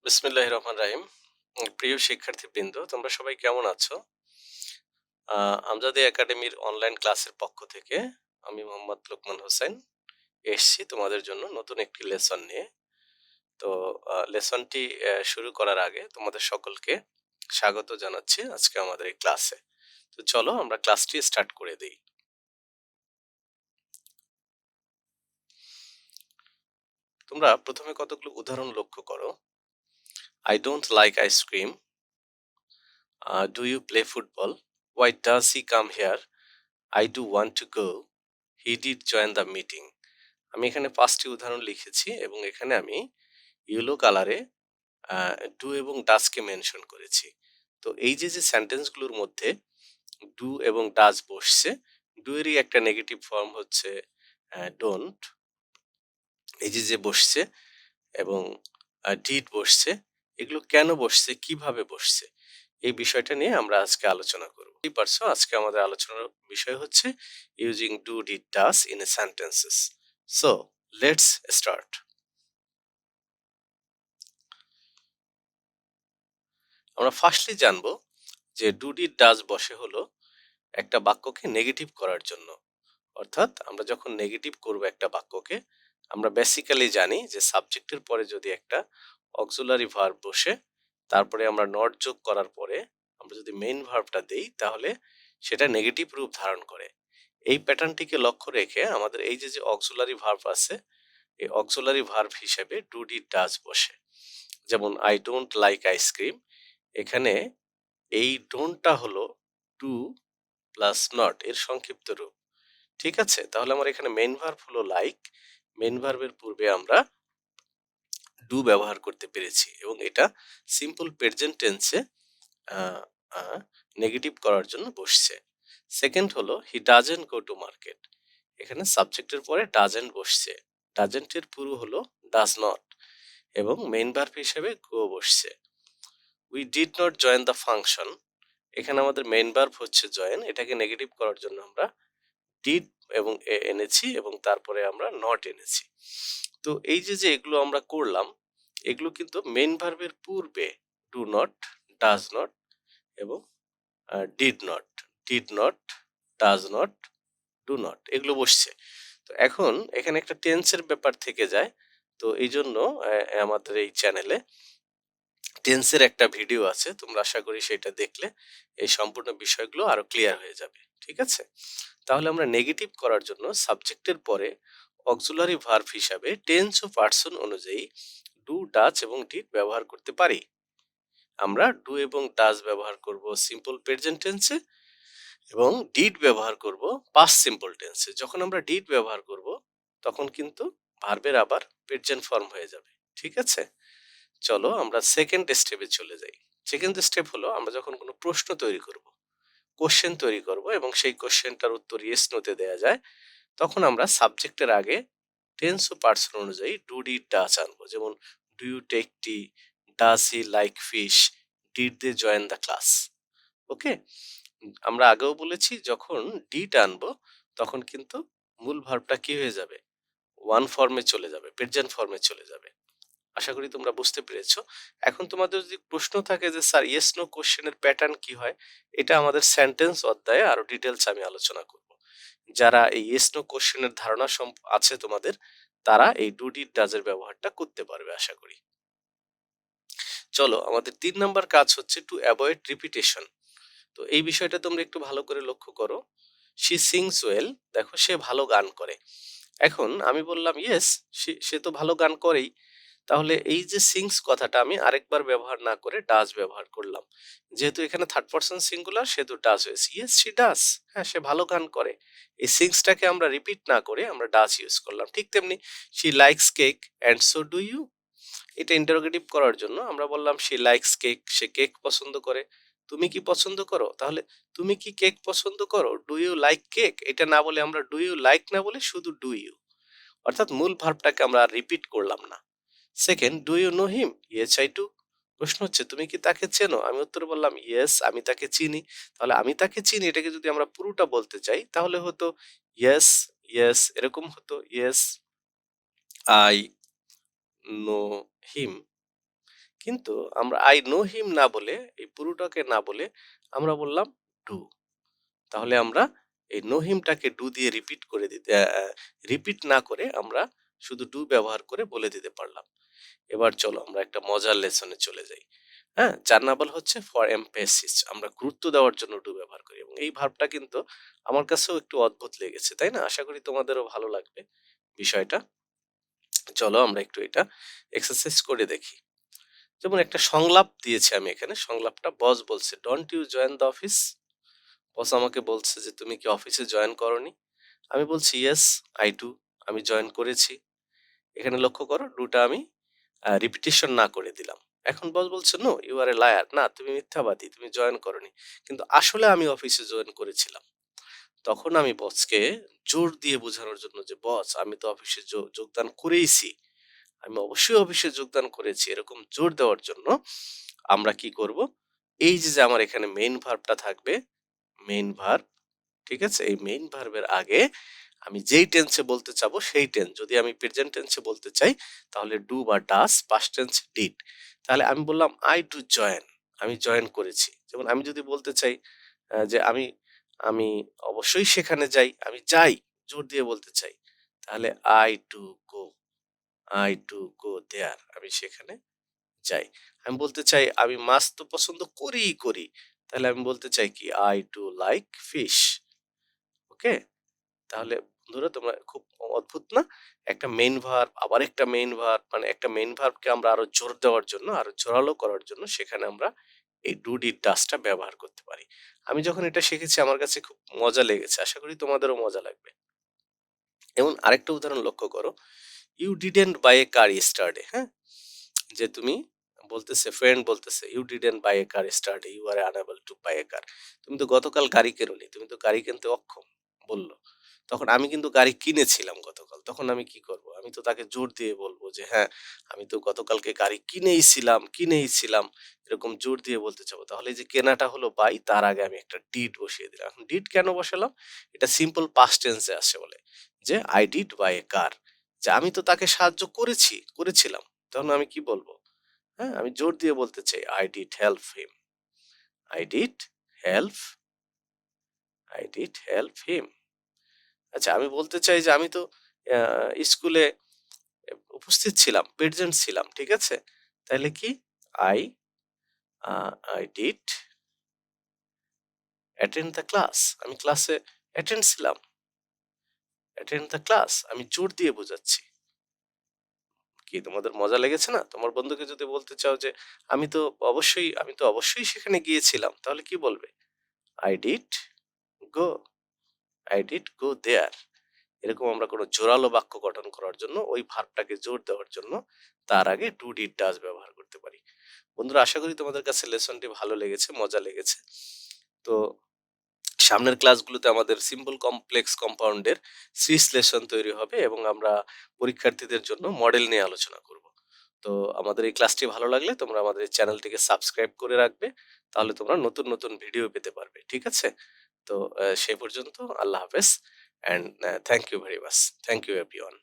বিসমিল্লাহির রহমানির রহিম। প্রিয় শিক্ষার্থীবৃন্দ, তোমরা সবাই কেমন আছো? আমজাদি একাডেমির অনলাইন ক্লাসের পক্ষ থেকে আমি মোহাম্মদ লোকমান হোসেন এসেছি তোমাদের জন্য নতুন একটি লেসন নিয়ে। তো লেসনটি শুরু করার আগে তোমাদের সকলকে স্বাগত জানাচ্ছি আজকে আমাদের এই ক্লাসে। তো চলো আমরা ক্লাসটি স্টার্ট করে দিই। তোমরা প্রথমে কতগুলো উদাহরণ লক্ষ্য করো। I don't like ice cream. Do you play football? Why does he come here? I do want to go. He did join the meeting. আমি এখানে 5টি উদাহরণ লিখেছি এবং এখানে আমি ইয়েলো কালারে ডু এবং ডাজকে মেনশন করেছি। তো এই যে সেন্টেন্সগুলোর মধ্যে ডু এবং ডাজ বসছে, ডু এরই একটা নেগেটিভ ফর্ম হচ্ছে ডোন্ট। এই যে বসছে এবং ডিড বসছে, এগুলো কেন বসছে, কিভাবে বসছে, এই বিষয়টা নিয়ে আমরা আজকে আলোচনা করব। বুঝতেই পারছো, আজকে আমাদের আলোচনার বিষয় হচ্ছে using do, did, does in a sentences. So let's start. আমরা ফার্স্টলি জানবো যে ডু, ডিড, ডাজ বসে হলো একটা বাক্যকে নেগেটিভ করার জন্য। অর্থাৎ আমরা যখন নেগেটিভ করব একটা বাক্যকে, আমরা বেসিক্যালি জানি যে সাবজেক্টের পরে যদি একটা অক্সিলারি ভার্ব বসে, তারপরে আমরা নট যোগ করার পরে আমরা যদি মেইন ভার্বটা দেই, তাহলে সেটা নেগেটিভ রূপ ধারণ করে। এই প্যাটার্নটিকে লক্ষ্য রেখে আমাদের এই যে অক্সিলারি ভার্ব আছে, এই অক্সিলারি ভার্ব হিসেবে ডু, ডিড, ডাজ বসে। যেমন আই ডোন্ট লাইক আইসক্রিম, এখানে এই ডোন্টটা হলো ডু প্লাস নট এর সংক্ষিপ্ত রূপ। ঠিক আছে, তাহলে আমার এখানে মেইন ভার্ব হলো লাইক, মেইন ভার্বের পূর্বে আমরা ডু ব্যবহার করতে পেরেছি এবং এটা সিম্পল প্রেজেন্ট টেন্সে নেগেটিভ করার জন্য বসছে। সেকেন্ড হলো he doesn't go to market, এখানে সাবজেক্টের পরে ডাজেন্ট বসছে, ডাজেন্টের পুরো হলো ডাজ নট এবং মেইন ভার্ব হিসেবে গো বসছে। We did not join the function, এখানে আমাদের মেইন ভার্ব হচ্ছে জয়েন, এটাকে নেগেটিভ করার জন্য আমরা ডিড এবং এনেছি এবং তারপরে আমরা নট এনেছি। তো এই যে এগুলো আমরা করলাম, এগুলো কিন্তু মেইন ভার্বের পূর্বে ডু নট, ডাজ নট এবং did not, does not, do not এগুলো বসছে। তো এখন এখানে একটা টেন্সের ব্যাপার থেকে যায়। তো এই জন্য আমাদের এই চ্যানেলে টেন্সের একটা ভিডিও আছে, তোমরা আশা করি সেটা দেখলে এই সম্পূর্ণ বিষয়গুলো আরো ক্লিয়ার হয়ে যাবে। ঠিক আছে, তাহলে আমরা নেগেটিভ করার জন্য সাবজেক্টের পরে অক্সিলারি ভার্ব হিসাবে টেন্স ও পার্সন অনুযায়ী ডু, ডাজ এবং ডিড ব্যবহার করতে পারি। আমরা ডু এবং ডাজ ব্যবহার করব সিম্পল প্রেজেন্ট টেন্সে এবং ডিড ব্যবহার করব পাস্ট সিম্পল টেন্সে। যখন আমরা ডিড ব্যবহার করব তখন কিন্তু ভার্বের আবার প্রেজেন্ট ফর্ম হয়ে যাবে। ঠিক আছে, চলো আমরা সেকেন্ড স্টেপে চলে যাই। সেকেন্ড স্টেপ হলো আমরা যখন কোনো প্রশ্ন তৈরি করব, কোশ্চেন তৈরি করব এবং সেই কোশ্চেনটার উত্তর ইয়েস নোতে দেওয়া যায়, তখন আমরা সাবজেক্টের আগে টেন্স ও পার্সন অনুযায়ী ডু, ডিড, ডাজ আনবো। যেমন do you take tea, does he like fish, did they join the class. Okay, আমরা আগেও বলেছি যখন ডিড আনবো তখন কিন্তু মূল ভার্বটা কি হয়ে যাবে, ওয়ান ফর্মে চলে যাবে, প্রেজেন্ট ফর্মে চলে যাবে। আশা করি তোমরা বুঝতে পেরেছো। এখন তোমাদের যদি প্রশ্ন থাকে যে স্যার ইয়েস নো কোশ্চেনের প্যাটার্ন কি হয়, এটা আমাদের সেন্টেন্স অধ্যায়ে আরো ডিটেলস আমি আলোচনা করব। যারা এই ইয়েস নো কোশ্চেনের ধারণা আছে তোমাদের, তারা এই ডু, ডিড, ডাজের ব্যবহারটা করতে পারবে আশা করি। চলো আমাদের 3 নম্বর কাজ হচ্ছে টু অ্যাভয়েড রিপিটেশন। তো এই বিষয়টা তোমরা একটু ভালো করে লক্ষ্য করো। শি সিংস ওয়েল, দেখো সে ভালো গান করে। এখন আমি বললাম ইয়েস, সে তো ভালো গান করেই, তাহলে এই যে সিংস কথাটা আমি আরেকবার ব্যবহার না করে ডাজ ব্যবহার করলাম। যেহেতু এখানে থার্ড পারসন সিঙ্গুলার, সেহেতু ডাজ হয়েছে। ইয়েস শি ডাজ, হ্যাঁ সে ভালো গান করে। এই সিংসটাকে আমরা রিপিট না করে আমরা ডাজ ইউজ করলাম। ঠিক তেমনি she likes cake and so do you, এটা ইন্টারোগেটিভ করার জন্য আমরা বললাম শি লাইকস কেক, সে কেক পছন্দ করে। তুমি কি পছন্দ করো? তাহলে তুমি কি কেক পছন্দ করো? ডু ইউ লাইক কেক, এটা না বলে আমরা ডু ইউ লাইক না বলে শুধু ডু ইউ, অর্থাৎ মূল ভার্বটাকে আমরা রিপিট করলাম না। Second, do you know him? Yes I do. প্রশ্ন হচ্ছে তুমি কি তাকে চেনো? আমি উত্তরে বললাম ইয়েস আমি তাকে চিনি। তাহলে আমি তাকে চিনি এটাকে যদি আমরা পুরোটা বলতে চাই তাহলে হতো ইয়েস, ইয়েস এরকম হতো, ইয়েস আই নো হিম। কিন্তু আমরা আই নো হিম না বলে, এই পুরোটাকে না বলে আমরা বললাম ডু। তাহলে আমরা এই নো হিমটাকে ডু দিয়ে রিপিট না করে আমরা শুধু ডু ব্যবহার করে বলে দিতে পারলাম। এবার চলো আমরা একটা মজার লেসনে চলে যাই। হ্যাঁ, ৪ নাম্বার হচ্ছে ফর এমফেসিস, আমরা গুরুত্ব দেওয়ার জন্য ডু ব্যবহার করি এবং এই ভার্বটা কিন্তু আমার কাছেও একটু অদ্ভুত লেগেছে, তাই না? আশা করি তোমাদেরও ভালো লাগবে বিষয়টা। চলো আমরা একটু এটা এক্সারসাইজ করে দেখি। যেমন একটা সংলাপ দিয়েছি আমি এখানে, সংলাপটা বস বলছে don't you join the office. Boss আমাকে বলছে যে তুমি কি অফিসে জয়েন করনি? আমি বলছি ইয়েস আই ডু, আমি জয়েন করেছি। এখানে লক্ষ্য করো ডুটা আমি রিপিটেশন না করে দিলাম। এখন বস বলছে no you are a liar, না তুমি মিথ্যাবাদী, তুমি জয়েন করনি। কিন্তু আসলে আমি অফিসে জয়েন করেছিলাম। তখন আমি বসকে জোর দিয়ে বোঝানোর জন্য যে বস আমি তো অফিসে যোগদান করেইছি, আমি অবশ্যই অফিসে যোগদান করেছি, এরকম জোর দেওয়ার জন্য আমরা কি করব, এই যে আমার এখানে মেইন ভার্বটা থাকবে, মেইন ভার্ব, ঠিক আছে? এই মেইন ভার্বের আগে আমি যেই টেন্সে বলতে চাবো সেই টেন্স, যদি আমি প্রেজেন্ট টেন্সে বলতে চাই তাহলে ডু বা ডাস, পাস্ট টেন্স ডিড। তাহলে আমি বললাম আই ডু জয়েন, আমি জয়েন করেছি। যেমন আমি যদি বলতে চাই যে আমি আমি অবশ্যই সেখানে যাই, আমি যাই, জোর দিয়ে বলতে চাই, তাহলে I do go, I do go there, আমি সেখানে যাই। আমি বলতে চাই আমি মাছ তো পছন্দ করিই করি, তাহলে আমি বলতে চাই কি আই ডু লাইক ফিশ। ওকে, তাহলে বন্ধুরা তোমরা খুব অদ্ভুত না? একটা মেইন ভার্ব আবার একটা মেইন ভার্ব, মানে একটা মেইন ভার্বকে আমরা আরো জোর দেওয়ার জন্য, আরো জোরালো করার জন্য সেখানে আমরা এই ডু ডিড ডাসটা ব্যবহার করতে পারি। আমি যখন এটা শিখেছি আমার কাছে খুব মজা লেগেছে, আশা করি তোমাদেরও মজা লাগবে। এবং আরেকটা উদাহরণ লক্ষ্য করো, you didn't buy a car yesterday. হ্যাঁ, যে তুমি বলতেছে, ফ্রেন্ড বলতেছে you didn't buy a car yesterday, you are unable to buy a car. তুমি তো গতকাল গাড়ি কেনোনি, তুমি তো গাড়ি কিনতে অক্ষম, বললো। তখন আমি কিন্তু গাড়ি কিনেছিলাম গতকাল, তখন আমি কি করব? আমি তো তাকে জোর দিয়ে বলবো যে হ্যাঁ আমি তো গতকালকে গাড়ি কিনেই ছিলাম, এরকম জোর দিয়ে বলতে চাবো। তাহলে এই যে কেনাটা হলো বাই, তার আগে আমি একটা ডিড বসিয়ে দিলাম। এখন ডিড কেন বসালাম? এটা সিম্পল পাস্ট টেন্সে আসে বলে যে আই ডিড বাই এ কার, যে আমি তো তাকে সাহায্য করেছিলাম। তখন আমি কি বলবো? হ্যাঁ, আমি জোর দিয়ে বলতে চাই I did help him, I did help, I did help him. আচ্ছা, আমি বলতে চাই যে আমি তো স্কুলে উপস্থিত ছিলাম, প্রেজেন্ট ছিলাম, ঠিক আছে? তাহলে কি I I did attend the class, আমি ক্লাসে অ্যাটেন্ড ছিলাম, অ্যাটেন্ড দ্য ক্লাস, আমি জোর দিয়ে বোঝাচ্ছি। কি তোমাদের মজা লেগেছে না? তোমার বন্ধুকে যদি বলতে চাও যে আমি তো অবশ্যই সেখানে গিয়েছিলাম, তাহলে কি বলবে? I did go, I did go there. এরকম আমরা কোনো জোরালো বাক্য গঠন করার জন্য, ওই ভার্বটাকে জোর দেওয়ার জন্য তার আগে ডু ডিড ডাজ ব্যবহার করতে পারি। বন্ধুরা আশা করি তোমাদের কাছে লেসনটি ভালো লেগেছে, মজা লেগেছে। তো সামনের ক্লাসগুলোতে আমাদের সিম্পল কমপ্লেক্স কম্পাউন্ডের সিরিজ লেসন তৈরি হবে এবং আমরা পরীক্ষার্থীদের জন্য মডেল নিয়ে আলোচনা করব। তো আমাদের এই ক্লাসটি ভালো লাগলে তোমরা আমাদের এই চ্যানেলটিকে সাবস্ক্রাইব করে রাখবে, তাহলে তোমরা নতুন নতুন ভিডিও পেতে পারবে, ঠিক আছে? তো সেই পর্যন্ত আল্লাহ হাফেজ and thank you very much, thank you everyone.